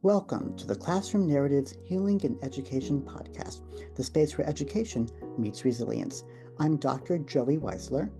Welcome to the Classroom Narratives Healing and Education podcast, the space where education meets resilience. I'm Dr. Joey Weisler,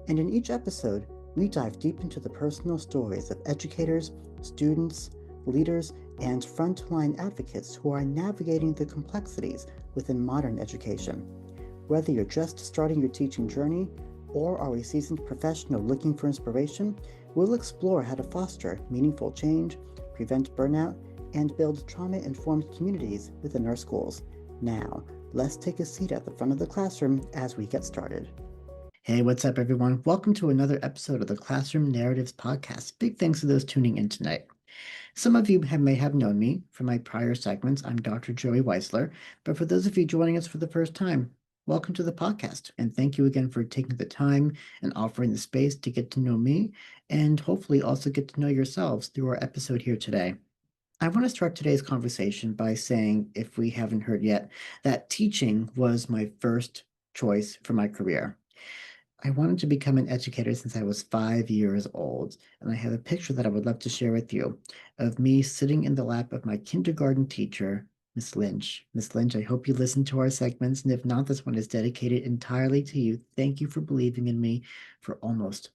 and in each episode, we dive deep into the personal stories of educators, students, leaders, and frontline advocates who are navigating the complexities within modern education. Whether you're just starting your teaching journey or are a seasoned professional looking for inspiration, we'll explore how to foster meaningful change, prevent burnout, and build trauma-informed communities within our schools. Now, let's take a seat at the front of the classroom as we get started. Hey, what's up, everyone? Welcome to another episode of the Classroom Narratives podcast. Big thanks to those tuning in tonight. Some of you may have known me from my prior segments. I'm Dr. Joey Weisler, but for those of you joining us for the first time, welcome to the podcast, and thank you again for taking the time and offering the space to get to know me, and hopefully also get to know yourselves through our episode here today. I want to start today's conversation by saying, if we haven't heard yet, that teaching was my first choice for my career. I wanted to become an educator since I was 5 years old, and I have a picture that I would love to share with you of me sitting in the lap of my kindergarten teacher, Miss Lynch. Miss Lynch, I hope you listen to our segments, and if not, this one is dedicated entirely to you. Thank you for believing in me for almost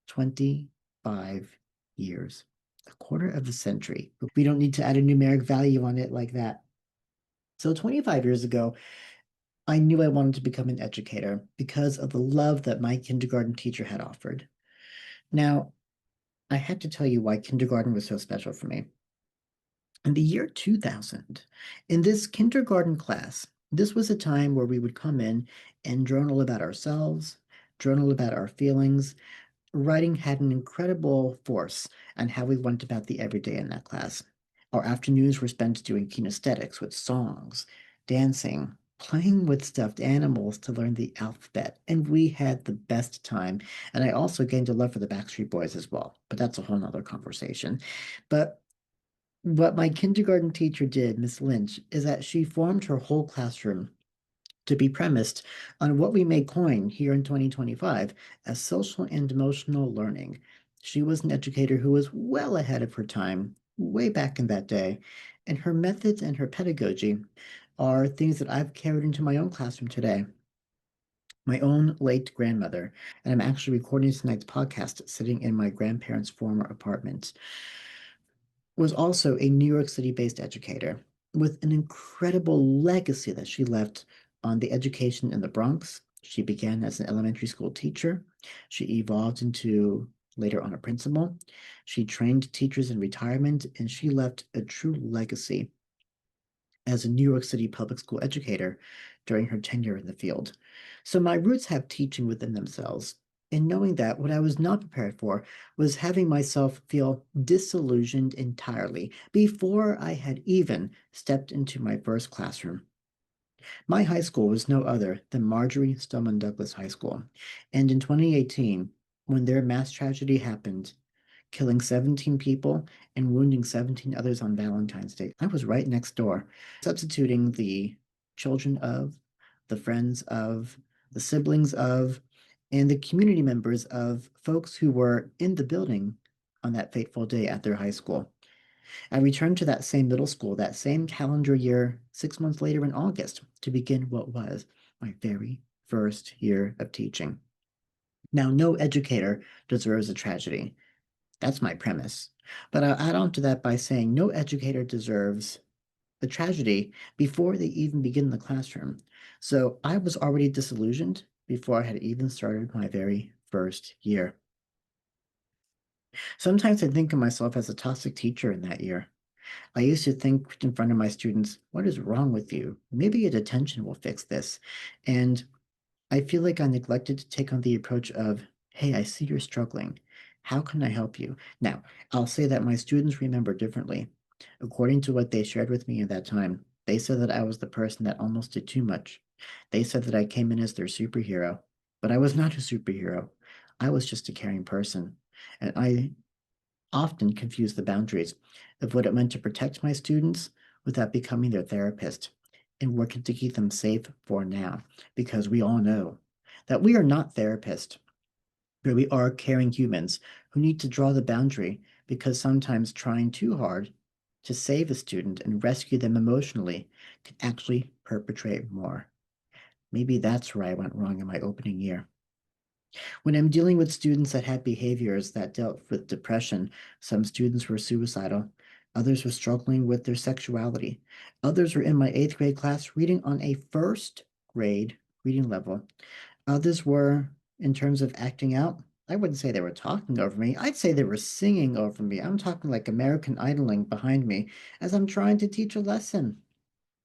25 years. A quarter of a century. We don't need to add a numeric value on it like that. So 25 years ago, I knew I wanted to become an educator because of the love that my kindergarten teacher had offered. Now, I had to tell you why kindergarten was so special for me. In the year 2000, in this kindergarten class, this was a time where we would come in and journal about ourselves, journal about our feelings. Writing had an incredible force on how we went about the everyday in that class. Our afternoons were spent doing kinesthetics with songs, dancing, playing with stuffed animals to learn the alphabet, and we had the best time. And I also gained a love for the Backstreet Boys as well, but that's a whole nother conversation. But what my kindergarten teacher did, Miss Lynch, is that she formed her whole classroom to be premised on what we may coin here in 2025 as social and emotional learning. She was an educator who was well ahead of her time, way back in that day, and her methods and her pedagogy are things that I've carried into my own classroom today. My own late grandmother, and I'm actually recording tonight's podcast sitting in my grandparents' former apartment, was also a New York City-based educator with an incredible legacy that she left on the education in the Bronx. She began as an elementary school teacher. She evolved into later on a principal. She trained teachers in retirement, and she left a true legacy as a New York City public school educator during her tenure in the field. So my roots have teaching within themselves. And knowing that, what I was not prepared for was having myself feel disillusioned entirely before I had even stepped into my first classroom. My high school was no other than Marjory Stoneman Douglas High School. And in 2018, when their mass tragedy happened, killing 17 people and wounding 17 others on Valentine's Day, I was right next door, substituting the children of, the friends of, the siblings of, and the community members of folks who were in the building on that fateful day at their high school. I returned to that same middle school that same calendar year, 6 months later in August, to begin what was my very first year of teaching. Now, no educator deserves a tragedy. That's my premise. But I'll add on to that by saying no educator deserves a tragedy before they even begin the classroom. So I was already disillusioned before I had even started my very first year. Sometimes I think of myself as a toxic teacher in that year. I used to think in front of my students, what is wrong with you? Maybe a detention will fix this. And I feel like I neglected to take on the approach of, hey, I see you're struggling. How can I help you? Now, I'll say that my students remember differently. According to what they shared with me at that time, they said that I was the person that almost did too much. They said that I came in as their superhero, but I was not a superhero. I was just a caring person. And I often confused the boundaries of what it meant to protect my students without becoming their therapist and working to keep them safe for now, because we all know that we are not therapists, but we are caring humans who need to draw the boundary because sometimes trying too hard to save a student and rescue them emotionally can actually perpetrate more. Maybe that's where I went wrong in my opening year. When I'm dealing with students that had behaviors that dealt with depression, some students were suicidal, others were struggling with their sexuality, others were in my eighth grade class reading on a first grade reading level, others were, in terms of acting out, I wouldn't say they were talking over me. I'd say they were singing over me. I'm talking like American Idoling behind me as I'm trying to teach a lesson.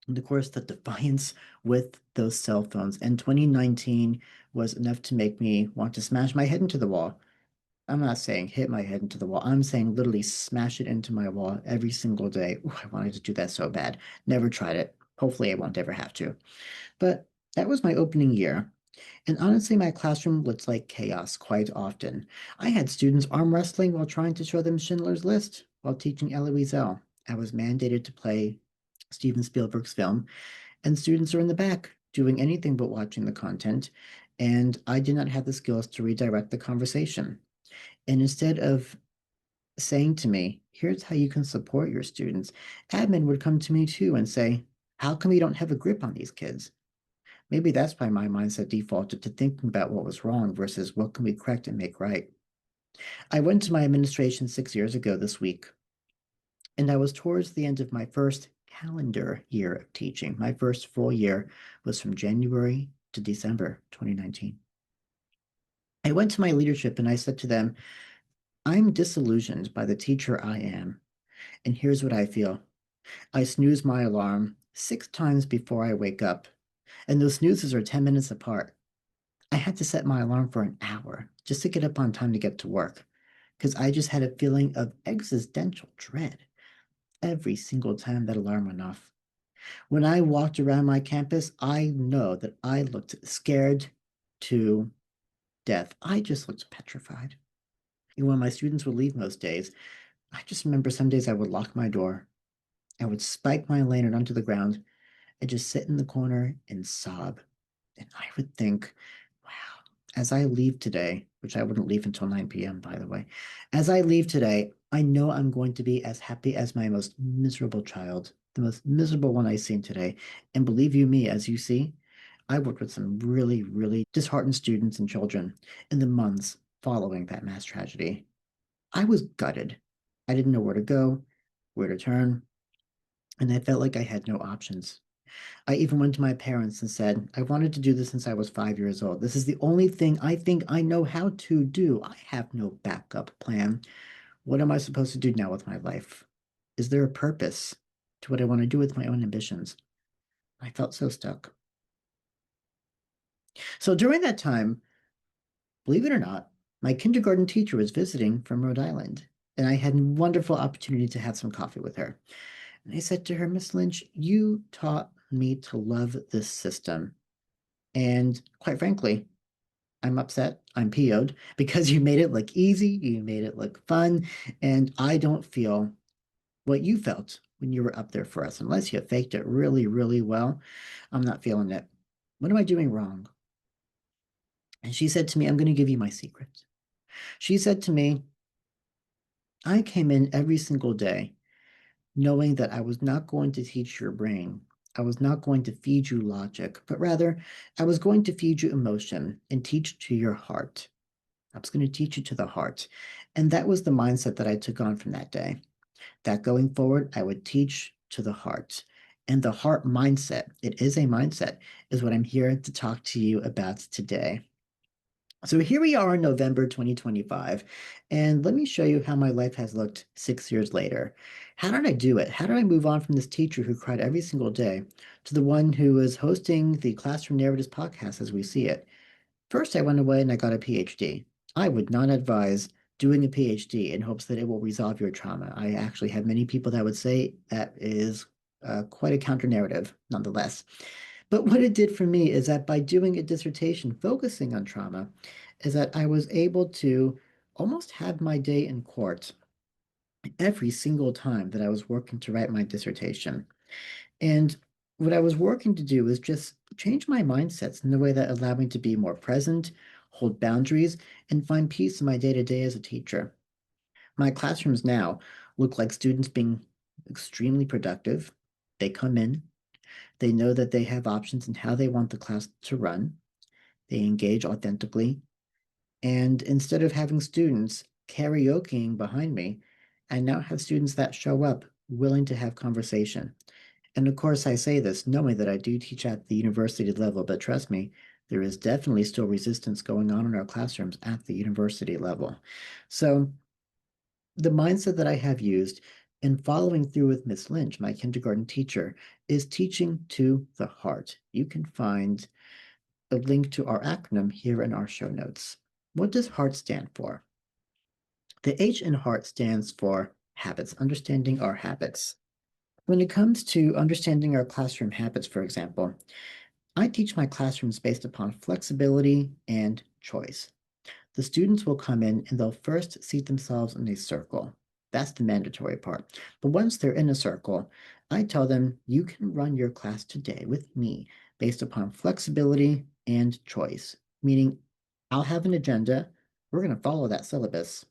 And of course, the defiance with those cell phones in 2019 was enough to make me want to smash my head into the wall. I'm not saying hit my head into the wall. I'm saying literally smash it into my wall every single day. Ooh, I wanted to do that so bad. Never tried it. Hopefully, I won't ever have to. But that was my opening year. And honestly, my classroom looks like chaos quite often. I had students arm wrestling while trying to show them Schindler's List while teaching Eloise L. I was mandated to play Steven Spielberg's film, and students are in the back doing anything but watching the content, and I did not have the skills to redirect the conversation. And instead of saying to me, here's how you can support your students, admin would come to me too and say, how come we don't have a grip on these kids? Maybe that's why my mindset defaulted to thinking about what was wrong versus what can we correct and make right. I went to my administration 6 years ago this week, and I was towards the end of my first calendar year of teaching. My first full year was from January to December 2019. I went to my leadership and I said to them, I'm disillusioned by the teacher I am. And here's what I feel. I snooze my alarm 6 times before I wake up, and those snoozes are 10 minutes apart. I had to set my alarm for an hour just to get up on time to get to work because I just had a feeling of existential dread every single time that alarm went off. When I walked around my campus, I know that I looked scared to death. I just looked petrified. And when my students would leave most days, I just remember some days I would lock my door. I would spike my lantern onto the ground and just sit in the corner and sob. And I would think, wow, as I leave today, which I wouldn't leave until 9 p.m., by the way, as I leave today, I know I'm going to be as happy as my most miserable child, the most miserable one I've seen today. And believe you me, as you see, I worked with some really, really disheartened students and children in the months following that mass tragedy. I was gutted. I didn't know where to go, where to turn, and I felt like I had no options. I even went to my parents and said, I wanted to do this since I was 5 years old. This is the only thing I think I know how to do. I have no backup plan. What am I supposed to do now with my life? Is there a purpose to what I want to do with my own ambitions? I felt so stuck. So during that time, believe it or not, my kindergarten teacher was visiting from Rhode Island, and I had a wonderful opportunity to have some coffee with her. And I said to her, Miss Lynch, you taught me to love this system. And quite frankly, I'm upset. I'm PO'd because you made it look easy, you made it look fun, and I don't feel what you felt when you were up there for us. Unless you faked it really, really well, I'm not feeling it. What am I doing wrong? And she said to me, I'm going to give you my secret. She said to me, I came in every single day knowing that I was not going to teach your brain. I was not going to feed you logic, but rather I was going to feed you emotion and teach to your heart. I was going to teach you to the heart. And that was the mindset that I took on from that day. That going forward, I would teach to the heart. And the heart mindset, it is a mindset, is what I'm here to talk to you about today. So here we are in November 2025, and let me show you how my life has looked 6 years later. How did I do it? How did I move on from this teacher who cried every single day to the one who is hosting the Classroom Narratives podcast as we see it? First, I went away and I got a PhD. I would not advise doing a PhD in hopes that it will resolve your trauma. I actually have many people that would say that is quite a counter narrative, nonetheless. But what it did for me is that by doing a dissertation focusing on trauma, is that I was able to almost have my day in court every single time that I was working to write my dissertation. And what I was working to do was just change my mindsets in a way that allowed me to be more present, hold boundaries, and find peace in my day to day as a teacher. My classrooms now look like students being extremely productive. They come in, they know that they have options in how they want the class to run, they engage authentically, and instead of having students karaokeing behind me, I now have students that show up willing to have conversation. And of course, I say this knowing that I do teach at the university level, but trust me, there is definitely still resistance going on in our classrooms at the university level. So, the mindset that I have used in following through with Miss Lynch, my kindergarten teacher, is teaching to the heart. You can find a link to our acronym here in our show notes. What does HEART stand for? The H in HEART stands for habits, understanding our habits. When it comes to understanding our classroom habits, for example, I teach my classrooms based upon flexibility and choice. The students will come in and they'll first seat themselves in a circle. That's the mandatory part. But once they're in a circle, I tell them you can run your class today with me based upon flexibility and choice, meaning I'll have an agenda. We're going to follow that syllabus,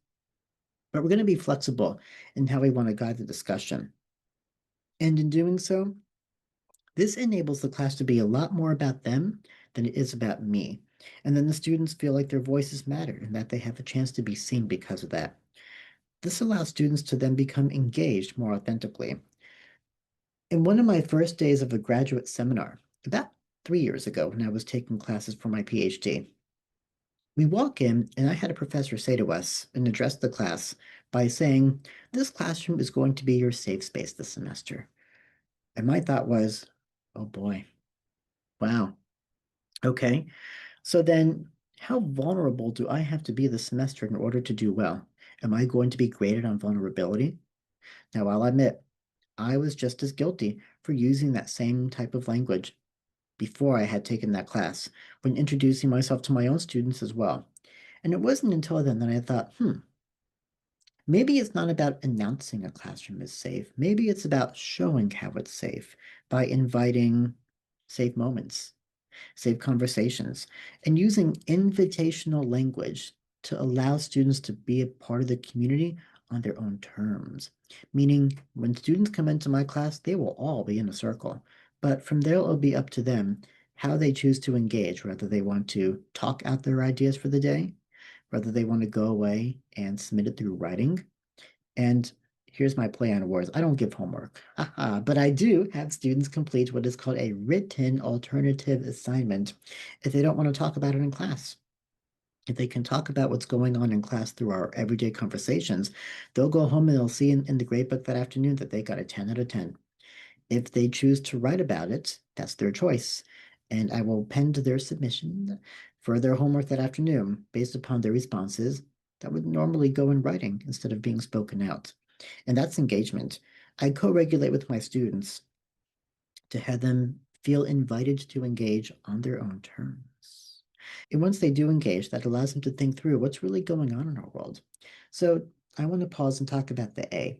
but we're going to be flexible in how we want to guide the discussion. And in doing so, this enables the class to be a lot more about them than it is about me. And then the students feel like their voices matter and that they have a chance to be seen because of that. This allows students to then become engaged more authentically. In one of my first days of a graduate seminar, about 3 years ago, when I was taking classes for my PhD, we walk in, and I had a professor say to us and address the class by saying, "This classroom is going to be your safe space this semester." And my thought was, oh boy, wow, okay. So then, how vulnerable do I have to be this semester in order to do well? Am I going to be graded on vulnerability? Now, I'll admit, I was just as guilty for using that same type of language before I had taken that class, when introducing myself to my own students as well. And it wasn't until then that I thought, maybe it's not about announcing a classroom is safe. Maybe it's about showing how it's safe by inviting safe moments, safe conversations, and using invitational language to allow students to be a part of the community on their own terms. Meaning, when students come into my class, they will all be in a circle, but from there it'll be up to them how they choose to engage, whether they want to talk out their ideas for the day, whether they want to go away and submit it through writing. And here's my play on words. I don't give homework, but I do have students complete what is called a written alternative assignment if they don't want to talk about it in class. If they can talk about what's going on in class through our everyday conversations, they'll go home and they'll see in the gradebook that afternoon that they got a 10 out of 10. If they choose to write about it, that's their choice. And I will pen to their submission for their homework that afternoon based upon their responses that would normally go in writing instead of being spoken out. And that's engagement. I co-regulate with my students to have them feel invited to engage on their own terms. And once they do engage, that allows them to think through what's really going on in our world. So I want to pause and talk about the A.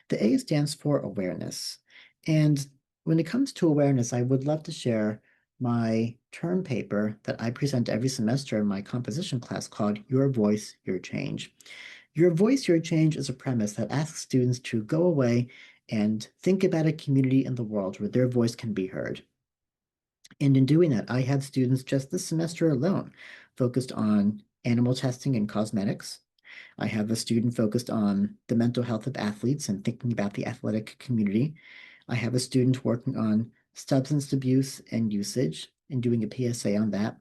The A stands for awareness. And when it comes to awareness, I would love to share my term paper that I present every semester in my composition class called Your Voice, Your Change. Your Voice, Your Change is a premise that asks students to go away and think about a community in the world where their voice can be heard. And in doing that, I had students just this semester alone focused on animal testing and cosmetics. I have a student focused on the mental health of athletes and thinking about the athletic community. I have a student working on substance abuse and usage and doing a PSA on that.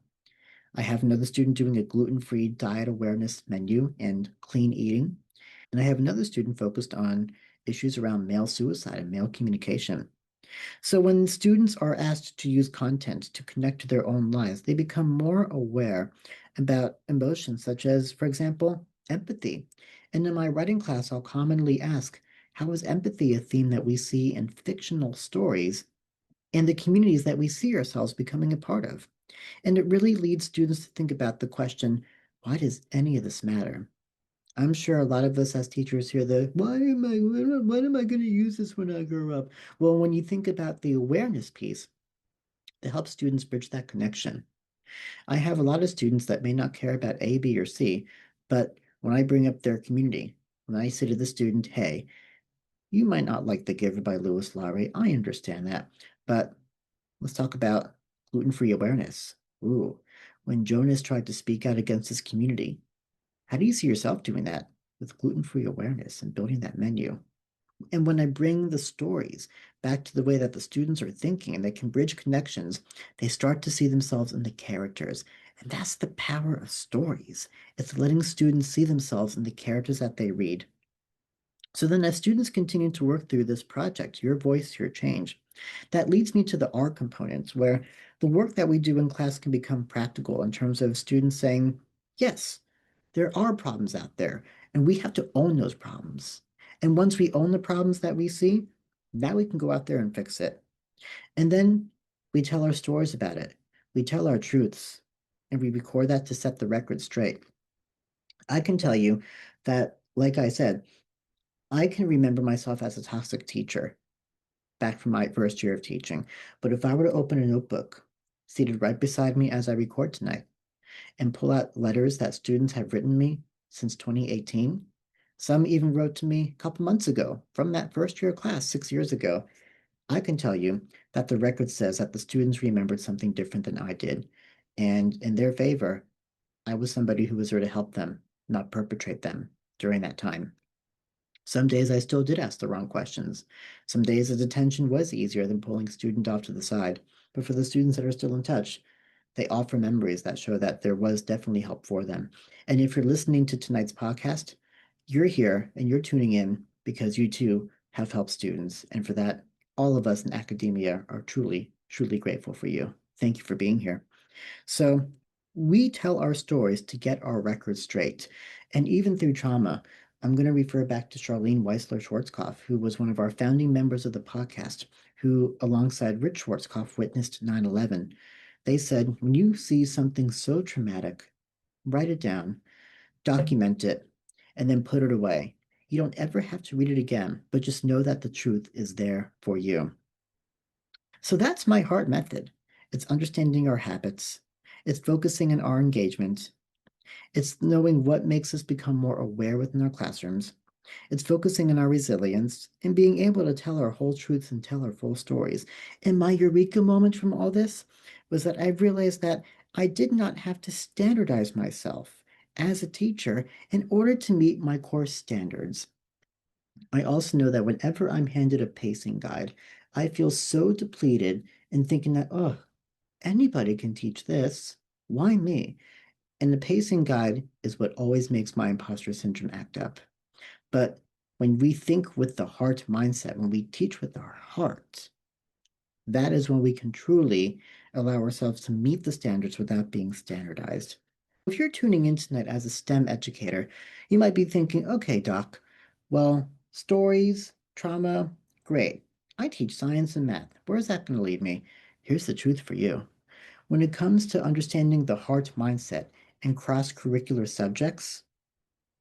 I have another student doing a gluten-free diet awareness menu and clean eating. And I have another student focused on issues around male suicide and male communication. So when students are asked to use content to connect to their own lives, they become more aware about emotions such as, for example, empathy. And in my writing class, I'll commonly ask, how is empathy a theme that we see in fictional stories and the communities that we see ourselves becoming a part of? And it really leads students to think about the question, why does any of this matter? I'm sure a lot of us as teachers hear the, when am I going to use this when I grow up? Well, when you think about the awareness piece, to help students bridge that connection. I have a lot of students that may not care about A, B, or C, but when I bring up their community, when I say to the student, hey, You might not like The Giver by Lewis Lowry. I understand that. But let's talk about gluten-free awareness. Ooh, when Jonas tried to speak out against his community, how do you see yourself doing that with gluten-free awareness and building that menu? And when I bring the stories back to the way that the students are thinking and they can bridge connections, they start to see themselves in the characters. And that's the power of stories. It's letting students see themselves in the characters that they read. So then as students continue to work through this project, Your Voice, Your Change, that leads me to the R components, where the work that we do in class can become practical in terms of students saying, yes, there are problems out there, and we have to own those problems. And once we own the problems that we see, now we can go out there and fix it. And then we tell our stories about it. We tell our truths, and we record that to set the record straight. I can tell you that, like I said, I can remember myself as a toxic teacher back from my first year of teaching. But if I were to open a notebook seated right beside me as I record tonight and pull out letters that students have written me since 2018, some even wrote to me a couple months ago from that first year class 6 years ago, I can tell you that the record says that the students remembered something different than I did. And in their favor, I was somebody who was there to help them, not perpetrate them during that time. Some days I still did ask the wrong questions. Some days the detention was easier than pulling a student off to the side. But for the students that are still in touch, they offer memories that show that there was definitely help for them. And if you're listening to tonight's podcast, you're here and you're tuning in because you too have helped students. And for that, all of us in academia are truly, truly grateful for you. Thank you for being here. So we tell our stories to get our records straight. And even through trauma, I'm going to refer back to Charlene Weisler Schwarzkopf, who was one of our founding members of the podcast, who, alongside Rich Schwarzkopf, witnessed 9/11. They said, when you see something so traumatic, write it down, document it, and then put it away. You don't ever have to read it again, but just know that the truth is there for you. So that's my heart method. It's understanding our habits. It's focusing on our engagement. It's knowing what makes us become more aware within our classrooms. It's focusing on our resilience and being able to tell our whole truths and tell our full stories. And my eureka moment from all this was that I realized that I did not have to standardize myself as a teacher in order to meet my course standards. I also know that whenever I'm handed a pacing guide, I feel so depleted and thinking that, oh, anybody can teach this. Why me? And the pacing guide is what always makes my imposter syndrome act up. But when we think with the heart mindset, when we teach with our heart, that is when we can truly allow ourselves to meet the standards without being standardized. If you're tuning in tonight as a STEM educator, you might be thinking, okay, Doc, well, stories, trauma, great. I teach science and math. Where's that going to lead me? Here's the truth for you. When it comes to understanding the heart mindset and cross-curricular subjects,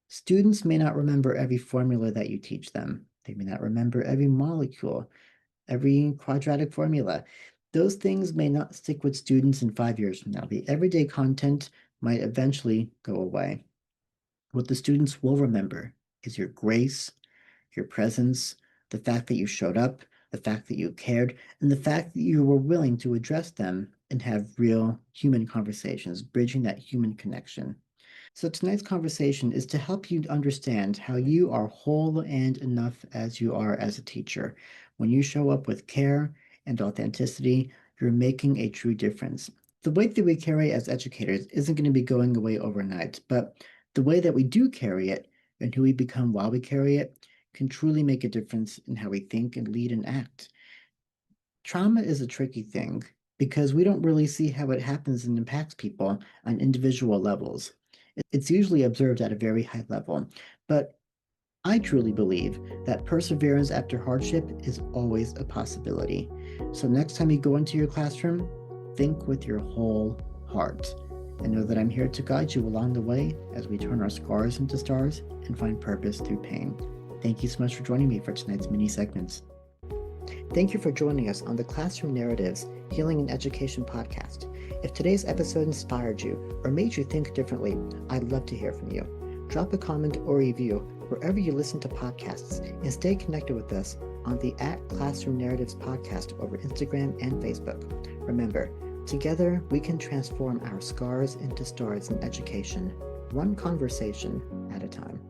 students may not remember every formula that you teach them. They may not remember every molecule, every quadratic formula. Those things may not stick with students in 5 years from now. The everyday content might eventually go away. What the students will remember is your grace, your presence, the fact that you showed up, the fact that you cared, and the fact that you were willing to address them and have real human conversations, bridging that human connection. So tonight's conversation is to help you understand how you are whole and enough as you are as a teacher. When you show up with care and authenticity, you're making a true difference. The weight that we carry as educators isn't going to be going away overnight, but the way that we do carry it and who we become while we carry it can truly make a difference in how we think and lead and act. Trauma is a tricky thing because we don't really see how it happens and impacts people on individual levels. It's usually observed at a very high level, but I truly believe that perseverance after hardship is always a possibility. So next time you go into your classroom, think with your whole heart and know that I'm here to guide you along the way as we turn our scars into stars and find purpose through pain. Thank you so much for joining me for tonight's mini segments. Thank you for joining us on the Classroom Narratives Healing and Education podcast. If today's episode inspired you or made you think differently, I'd love to hear from you. Drop a comment or review wherever you listen to podcasts, and stay connected with us on the @Classroom Narratives podcast over Instagram and Facebook. Remember, together we can transform our scars into stars in education, one conversation at a time.